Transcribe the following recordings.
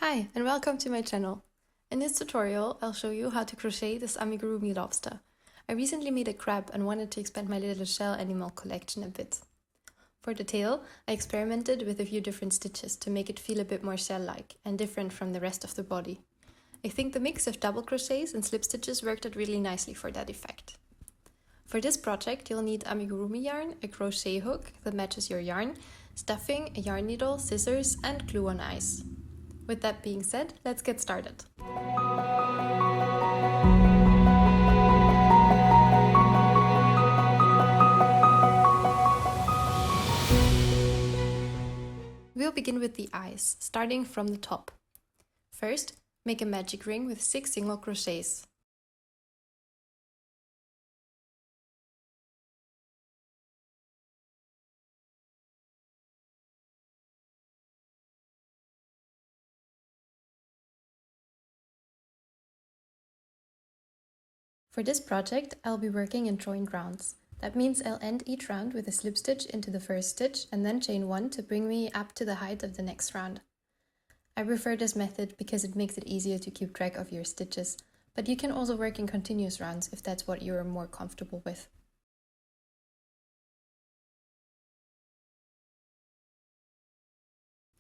Hi, and welcome to my channel. In this tutorial, I'll show you how to crochet this Amigurumi lobster. I recently made a crab and wanted to expand my little shell animal collection a bit. For the tail, I experimented with a few different stitches to make it feel a bit more shell-like and different from the rest of the body. I think the mix of double crochets and slip stitches worked out really nicely for that effect. For this project, you'll need amigurumi yarn, a crochet hook that matches your yarn, stuffing, a yarn needle, scissors, and glue on ice. With that being said, let's get started. We'll begin with the eyes, starting from the top. First, make a magic ring with 6 single crochets. For this project, I'll be working in joined rounds. That means I'll end each round with a slip stitch into the first stitch and then chain 1 to bring me up to the height of the next round. I prefer this method because it makes it easier to keep track of your stitches, but you can also work in continuous rounds if that's what you're more comfortable with.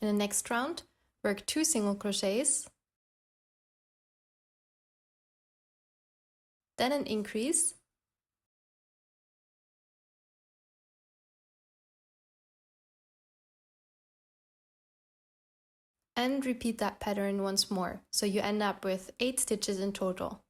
In the next round, work 2 single crochets, then an increase, and repeat that pattern once more, so you end up with 8 stitches in total.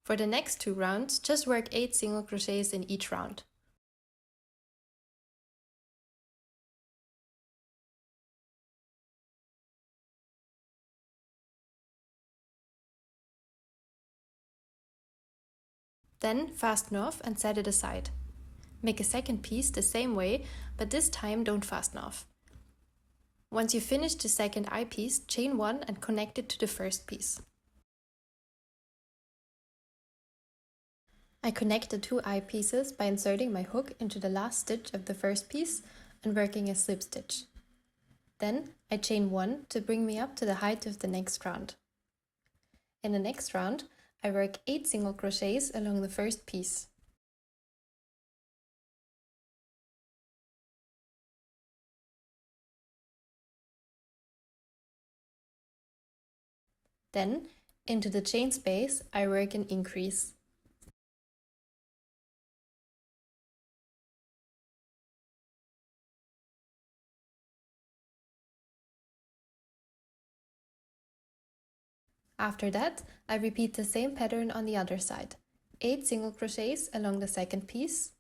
For the next 2 rounds, just work 8 single crochets in each round. Then fasten off and set it aside. Make a second piece the same way, but this time don't fasten off. Once you finish the second eye piece, chain 1 and connect it to the first piece. I connect the 2 eye pieces by inserting my hook into the last stitch of the first piece and working a slip stitch. Then I chain 1 to bring me up to the height of the next round. In the next round, I work 8 single crochets along the first piece. Then, into the chain space, I work an increase. After that, I repeat the same pattern on the other side. 8 single crochets along the second piece,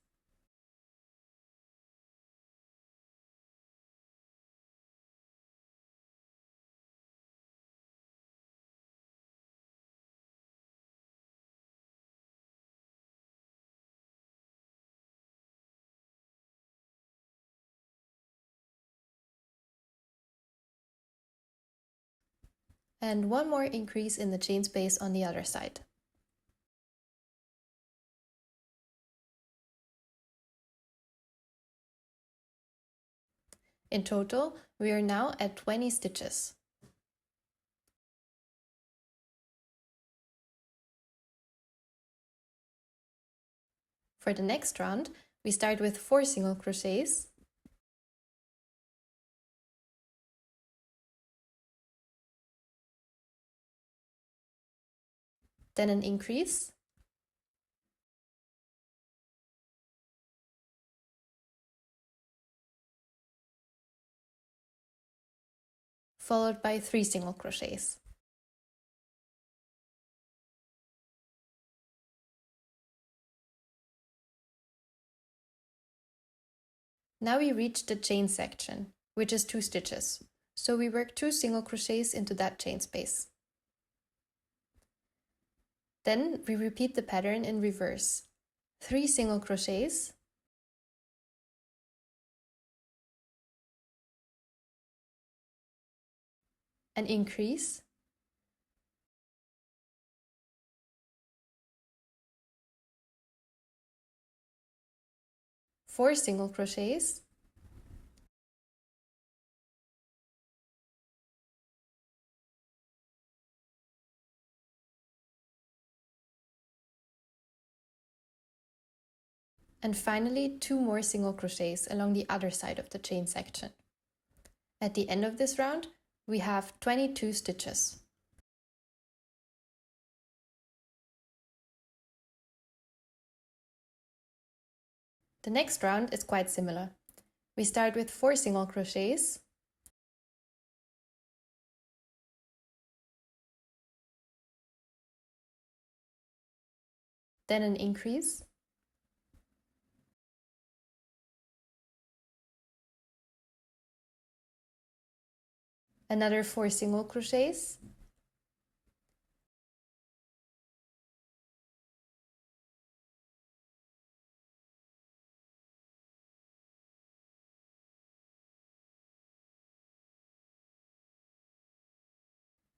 and 1 more increase in the chain space on the other side. In total, we are now at 20 stitches. For the next round, we start with 4 single crochets, then an increase, followed by 3 single crochets. Now we reach the chain section, which is 2 stitches, so we work 2 single crochets into that chain space. Then we repeat the pattern in reverse. 3 single crochets, an increase, 4 single crochets, and finally 2 more single crochets along the other side of the chain section. At the end of this round, we have 22 stitches. The next round is quite similar. We start with 4 single crochets, then an increase, another 4 single crochets,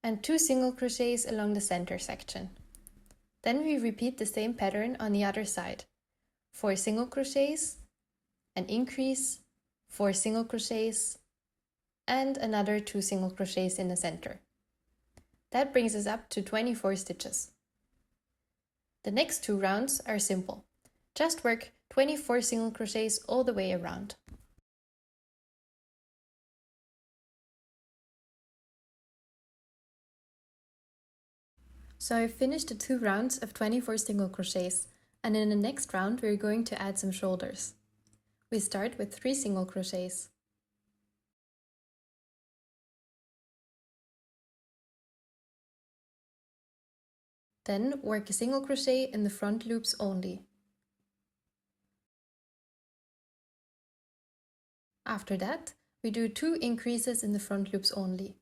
and 2 single crochets along the center section. Then we repeat the same pattern on the other side. 4 single crochets, an increase, 4 single crochets, and another 2 single crochets in the center. That brings us up to 24 stitches. The next 2 rounds are simple. Just work 24 single crochets all the way around. So I've finished the 2 rounds of 24 single crochets, and in the next round we're going to add some shoulders. We start with 3 single crochets. Then work a single crochet in the front loops only. After that, we do 2 increases in the front loops only.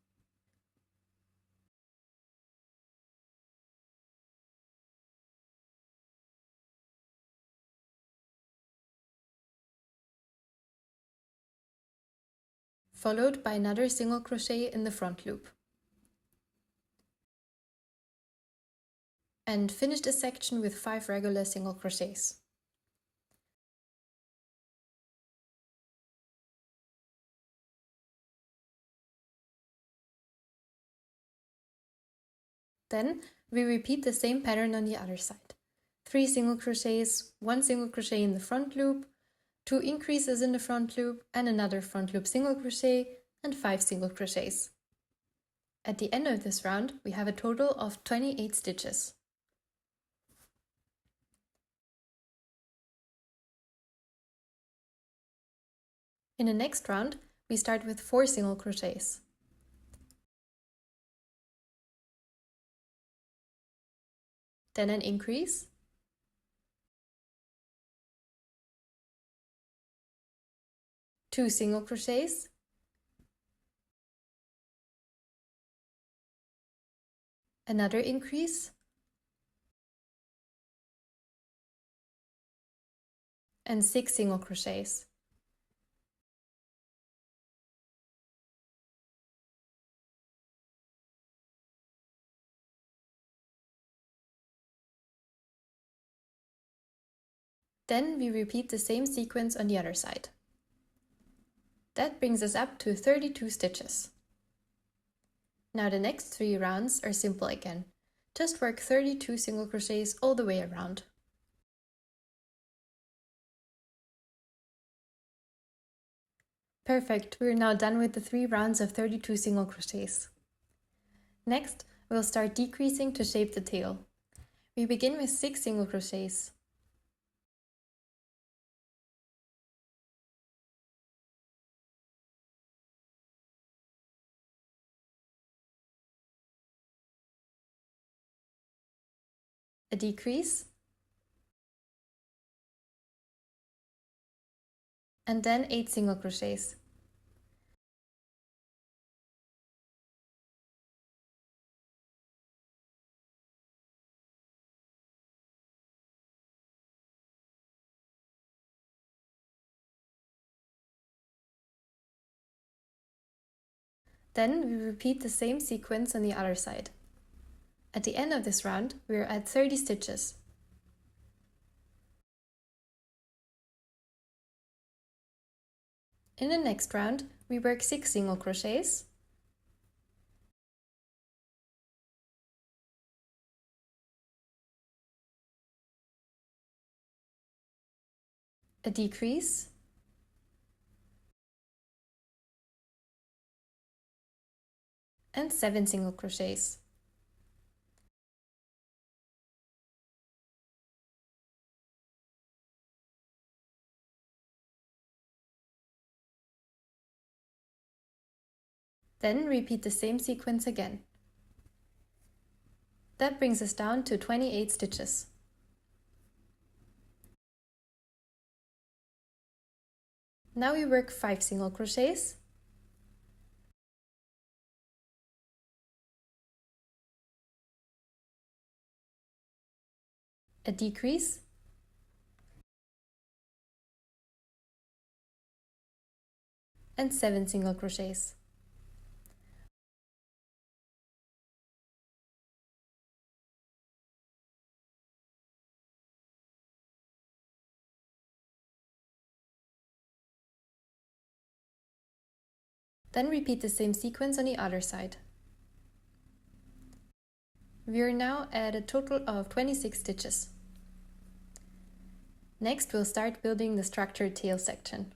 Followed by another single crochet in the front loop. And finish this section with 5 regular single crochets. Then we repeat the same pattern on the other side. 3 single crochets, 1 single crochet in the front loop, 2 increases in the front loop, and another front loop single crochet, and 5 single crochets. At the end of this round, we have a total of 28 stitches. In the next round, we start with 4 single crochets. Then an increase, two single crochets, another increase, and 6 single crochets. Then we repeat the same sequence on the other side. That brings us up to 32 stitches. Now the next 3 rounds are simple again. Just work 32 single crochets all the way around. Perfect, we're now done with the 3 rounds of 32 single crochets. Next, we'll start decreasing to shape the tail. We begin with 6 single crochets. A decrease, and then 8 single crochets. Then we repeat the same sequence on the other side. At the end of this round, we are at 30 stitches. In the next round, we work 6 single crochets, a decrease, and 7 single crochets. Then repeat the same sequence again. That brings us down to 28 stitches. Now we work 5 single crochets, a decrease, and 7 single crochets. Then repeat the same sequence on the other side. We are now at a total of 26 stitches. Next, we'll start building the structured tail section.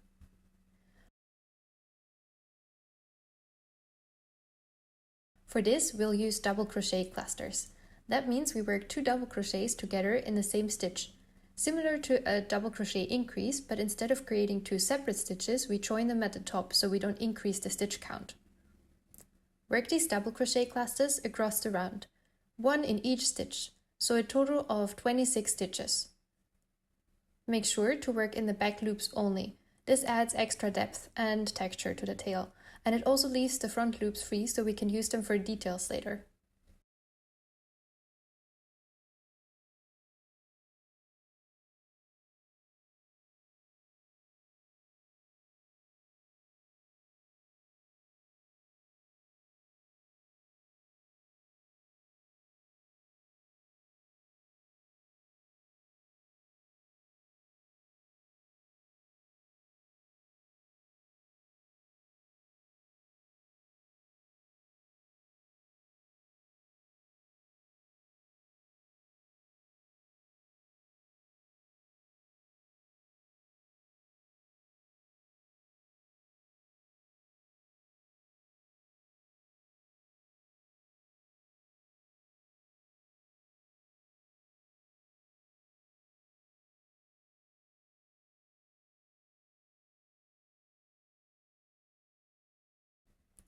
For this, we'll use double crochet clusters. That means we work 2 double crochets together in the same stitch, similar to a double crochet increase, but instead of creating 2 separate stitches, we join them at the top so we don't increase the stitch count. Work these double crochet clusters across the round, 1 in each stitch, so a total of 26 stitches. Make sure to work in the back loops only. This adds extra depth and texture to the tail, and it also leaves the front loops free so we can use them for details later.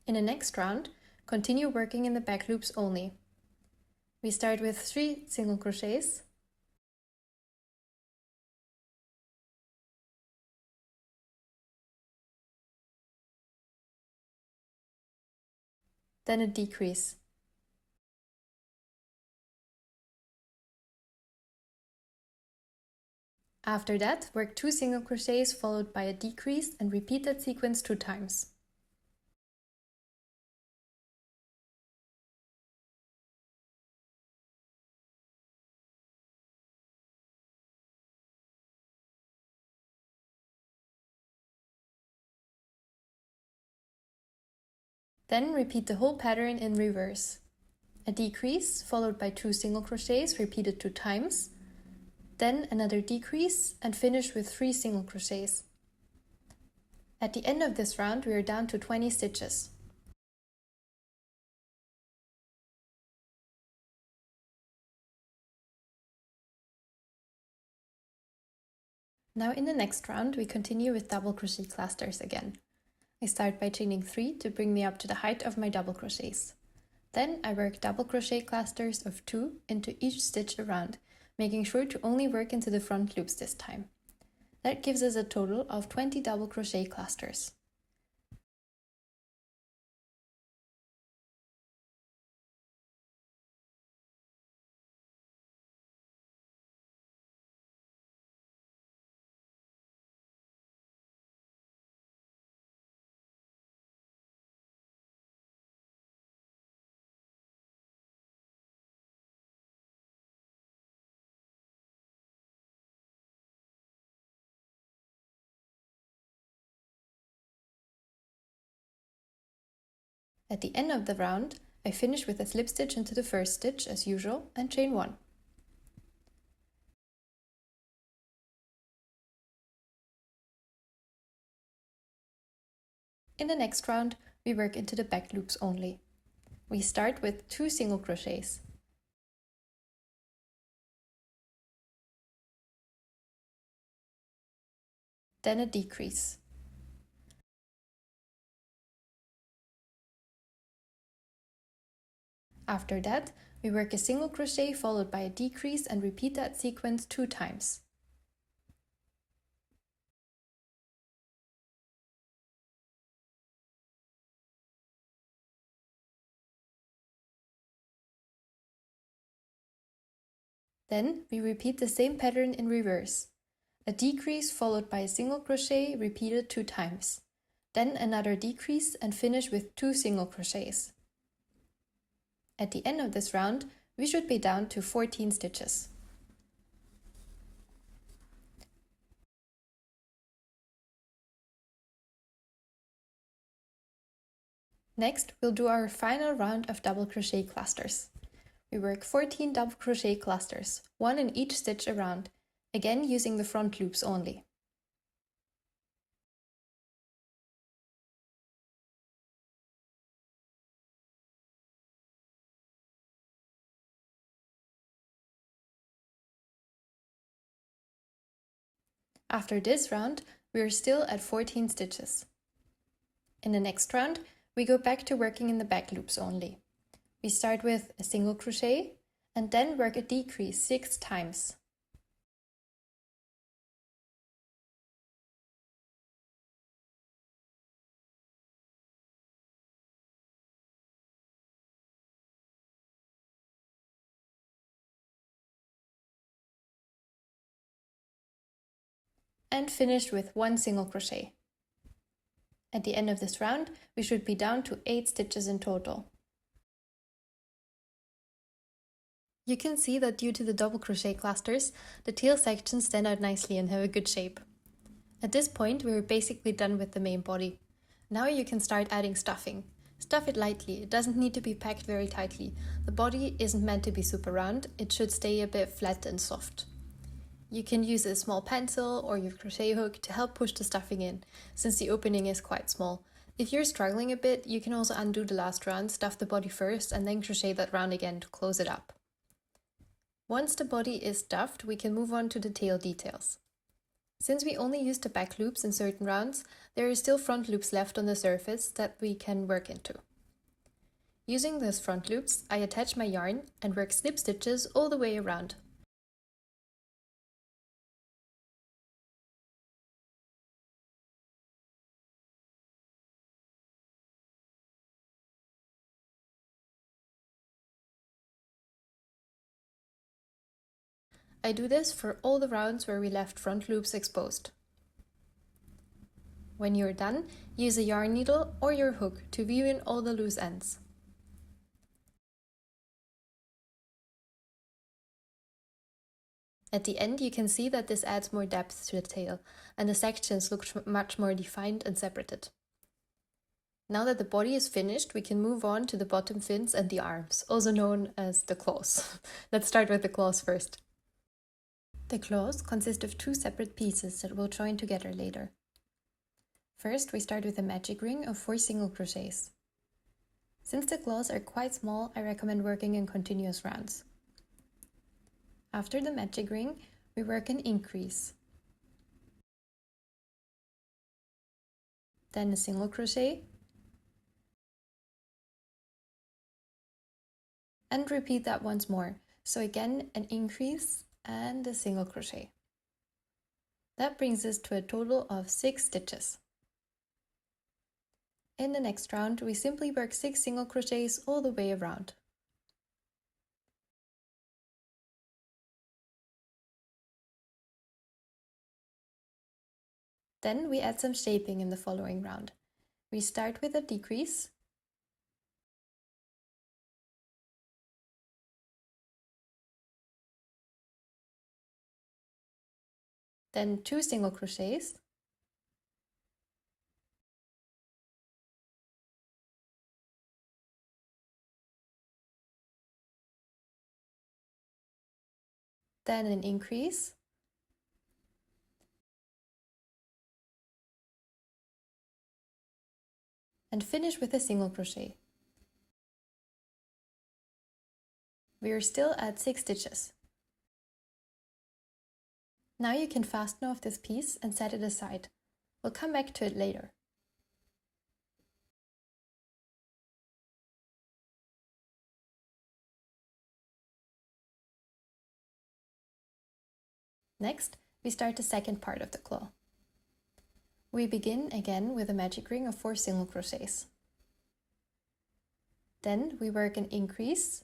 In the next round, continue working in the back loops only. We start with 3 single crochets, then a decrease. After that, work 2 single crochets followed by a decrease and repeat that sequence 2 times. Then repeat the whole pattern in reverse. A decrease followed by 2 single crochets repeated 2 times, then another decrease and finish with 3 single crochets. At the end of this round, we are down to 20 stitches. Now in the next round, we continue with double crochet clusters again. I start by chaining 3 to bring me up to the height of my double crochets. Then I work double crochet clusters of 2 into each stitch around, making sure to only work into the front loops this time. That gives us a total of 20 double crochet clusters. At the end of the round, I finish with a slip stitch into the first stitch as usual and chain 1. In the next round, we work into the back loops only. We start with 2 single crochets. Then a decrease. After that, we work a single crochet followed by a decrease and repeat that sequence 2 times. Then we repeat the same pattern in reverse. A decrease followed by a single crochet repeated 2 times. Then another decrease and finish with 2 single crochets. At the end of this round, we should be down to 14 stitches. Next, we'll do our final round of double crochet clusters. We work 14 double crochet clusters, 1 in each stitch around, again using the front loops only. After this round, we are still at 14 stitches. In the next round, we go back to working in the back loops only. We start with a single crochet and then work a decrease 6 times. And finish with 1 single crochet. At the end of this round, we should be down to 8 stitches in total. You can see that due to the double crochet clusters, the tail sections stand out nicely and have a good shape. At this point, we're basically done with the main body. Now you can start adding stuffing. Stuff it lightly, it doesn't need to be packed very tightly. The body isn't meant to be super round, it should stay a bit flat and soft. You can use a small pencil or your crochet hook to help push the stuffing in, since the opening is quite small. If you're struggling a bit, you can also undo the last round, stuff the body first, and then crochet that round again to close it up. Once the body is stuffed, we can move on to the tail details. Since we only used the back loops in certain rounds, there are still front loops left on the surface that we can work into. Using those front loops, I attach my yarn and work slip stitches all the way around. I do this for all the rounds where we left front loops exposed. When you're done, use a yarn needle or your hook to weave in all the loose ends. At the end, you can see that this adds more depth to the tail, and the sections look much more defined and separated. Now that the body is finished, we can move on to the bottom fins and the arms, also known as the claws. Let's start with the claws first. The claws consist of 2 separate pieces that will join together later. First, we start with a magic ring of 4 single crochets. Since the claws are quite small, I recommend working in continuous rounds. After the magic ring, we work an increase. Then a single crochet. And repeat that once more. So again, an increase and a single crochet. That brings us to a total of 6 stitches. In the next round, we simply work 6 single crochets all the way around. Then we add some shaping in the following round. We start with a decrease, then 2 single crochets, then an increase, and finish with a single crochet. We are still at 6 stitches. Now you can fasten off this piece and set it aside. We'll come back to it later. Next, we start the second part of the claw. We begin again with a magic ring of 4 single crochets. Then we work an increase,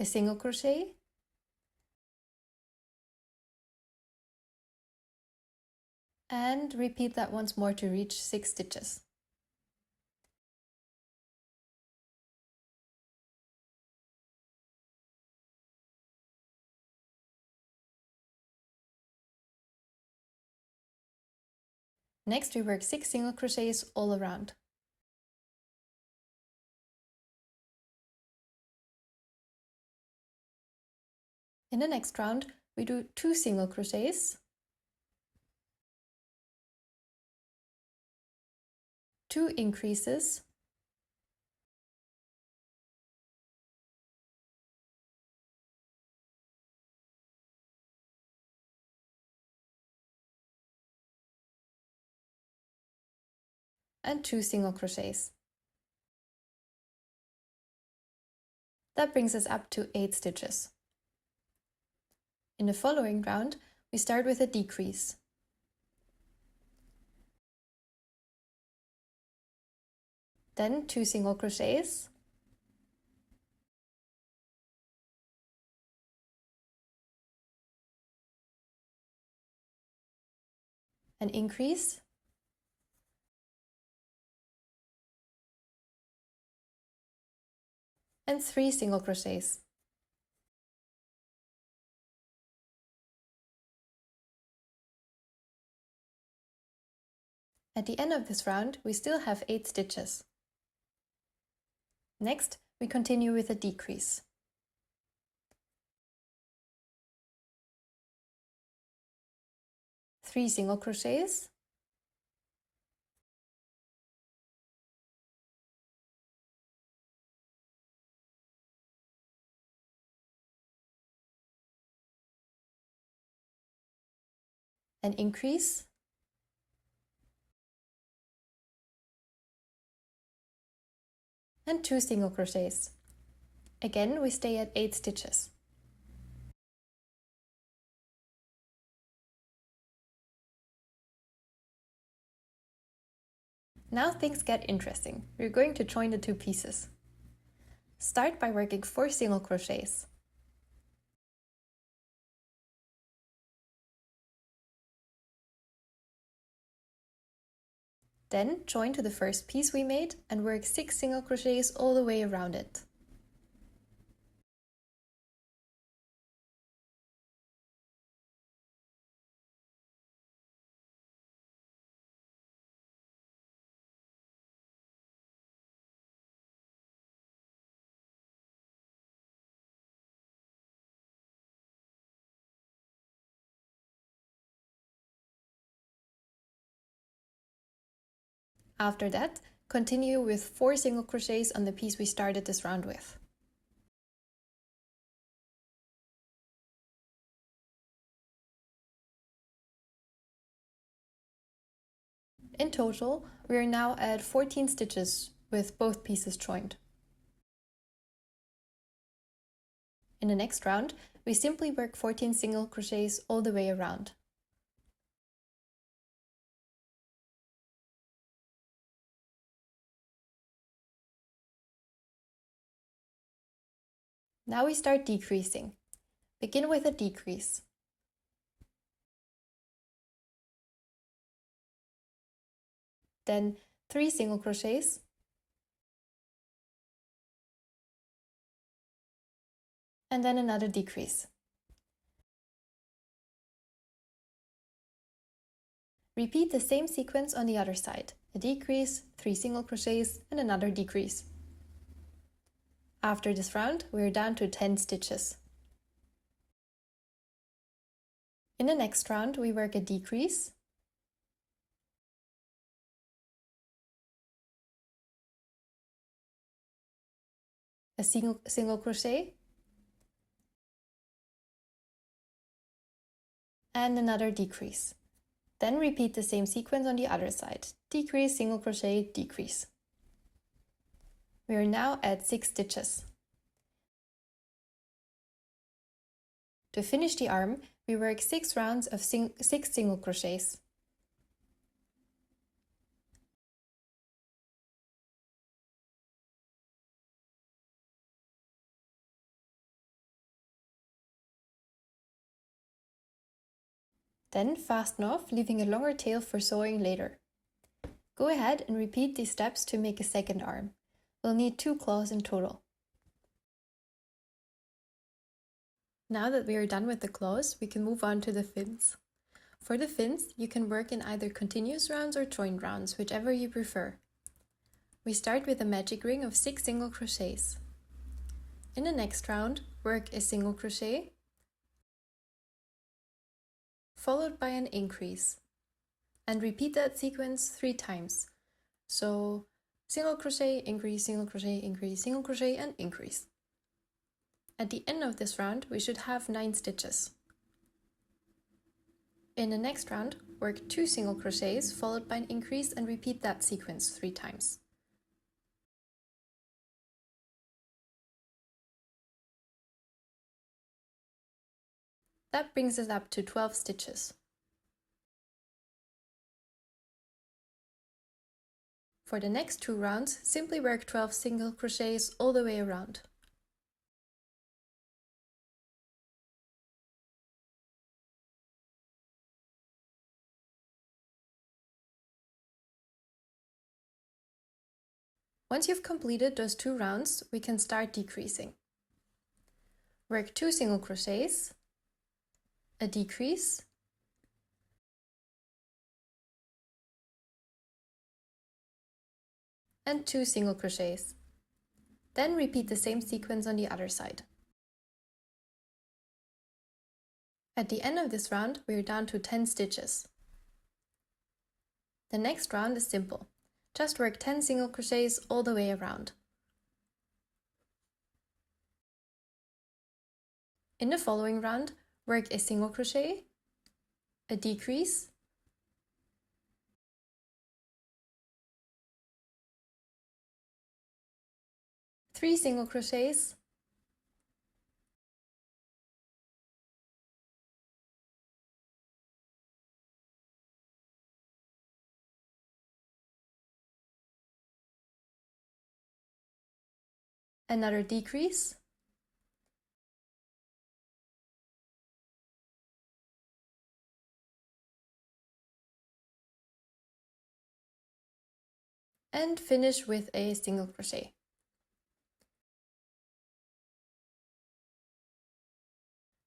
a single crochet, and repeat that once more to reach 6 stitches. Next, we work 6 single crochets all around. In the next round, we do 2 single crochets, 2 increases, and 2 single crochets. That brings us up to 8 stitches. In the following round, we start with a decrease. Then 2 single crochets, an increase, and 3 single crochets. At the end of this round, we still have 8 stitches. Next, we continue with a decrease. Three single crochets, an increase, and 2 single crochets. Again, we stay at 8 stitches. Now things get interesting. We're going to join the 2 pieces. Start by working 4 single crochets. Then join to the first piece we made and work 6 single crochets all the way around it. After that, continue with 4 single crochets on the piece we started this round with. In total, we are now at 14 stitches with both pieces joined. In the next round, we simply work 14 single crochets all the way around. Now we start decreasing. Begin with a decrease. Then 3 single crochets, and then another decrease. Repeat the same sequence on the other side, a decrease, 3 single crochets and another decrease. After this round, we are down to 10 stitches. In the next round, we work a decrease, a single crochet, and another decrease. Then repeat the same sequence on the other side, decrease, single crochet, decrease. We are now at 6 stitches. To finish the arm, we work 6 rounds of 6 single crochets. Then fasten off, leaving a longer tail for sewing later. Go ahead and repeat these steps to make a second arm. We'll need 2 claws in total. Now that we are done with the claws, we can move on to the fins. For the fins, you can work in either continuous rounds or joint rounds, whichever you prefer. We start with a magic ring of 6 single crochets. In the next round, work a single crochet, followed by an increase, and repeat that sequence 3 times. So single crochet, increase, single crochet, increase, single crochet, and increase. At the end of this round, we should have 9 stitches. In the next round, work 2 single crochets followed by an increase and repeat that sequence 3 times. That brings us up to 12 stitches. For the next 2 rounds, simply work 12 single crochets all the way around. Once you've completed those 2 rounds, we can start decreasing. Work 2 single crochets, a decrease, and 2 single crochets. Then repeat the same sequence on the other side. At the end of this round, we are down to 10 stitches. The next round is simple. Just work 10 single crochets all the way around. In the following round, work a single crochet, a decrease, three single crochets, another decrease, and finish with a single crochet.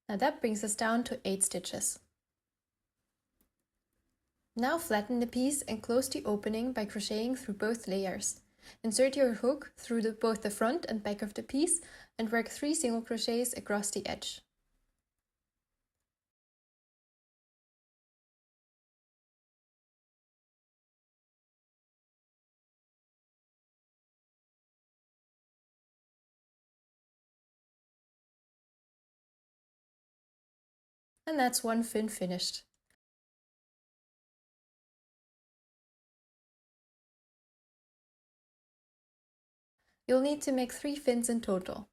Now that brings us down to 8 stitches. Now flatten the piece and close the opening by crocheting through both layers. Insert your hook through both the front and back of the piece and work 3 single crochets across the edge. And that's one fin finished. You'll need to make 3 fins in total.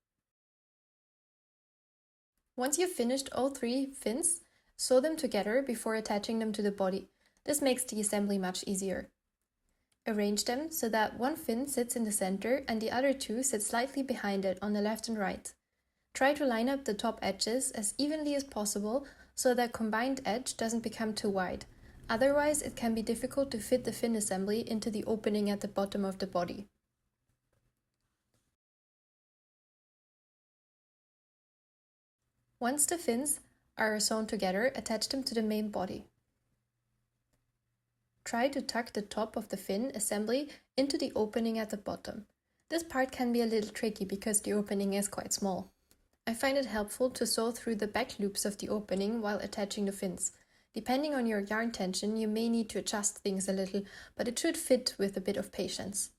Once you've finished all 3 fins, sew them together before attaching them to the body. This makes the assembly much easier. Arrange them so that one fin sits in the center and the other 2 sit slightly behind it on the left and right. Try to line up the top edges as evenly as possible so that combined edge doesn't become too wide. Otherwise, it can be difficult to fit the fin assembly into the opening at the bottom of the body. Once the fins are sewn together, attach them to the main body. Try to tuck the top of the fin assembly into the opening at the bottom. This part can be a little tricky because the opening is quite small. I find it helpful to sew through the back loops of the opening while attaching the fins. Depending on your yarn tension, you may need to adjust things a little, but it should fit with a bit of patience.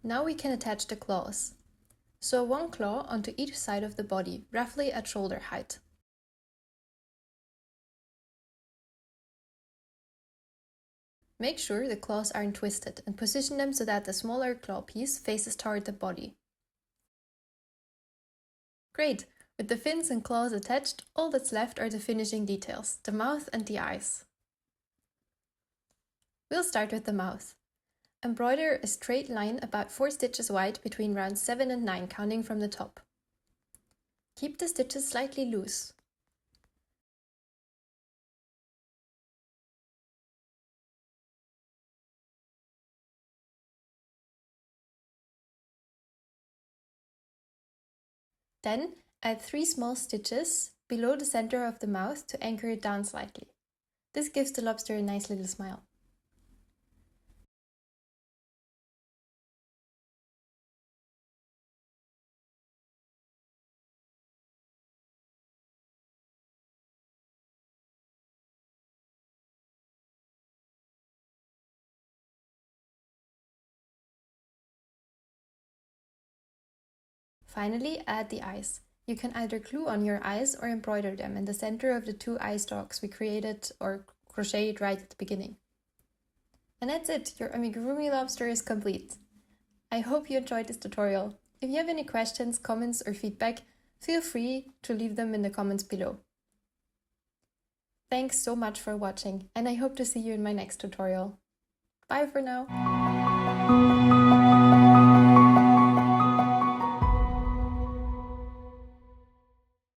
Now we can attach the claws. Sew one claw onto each side of the body, roughly at shoulder height. Make sure the claws aren't twisted and position them so that the smaller claw piece faces toward the body. Great! With the fins and claws attached, all that's left are the finishing details, the mouth and the eyes. We'll start with the mouth. Embroider a straight line about 4 stitches wide between rounds 7 and 9, counting from the top. Keep the stitches slightly loose. Then add 3 small stitches below the center of the mouth to anchor it down slightly. This gives the lobster a nice little smile. Finally, add the eyes. You can either glue on your eyes or embroider them in the center of the 2 eye stalks we created or crocheted right at the beginning. And that's it, your amigurumi lobster is complete. I hope you enjoyed this tutorial. If you have any questions, comments or feedback, feel free to leave them in the comments below. Thanks so much for watching, and I hope to see you in my next tutorial. Bye for now!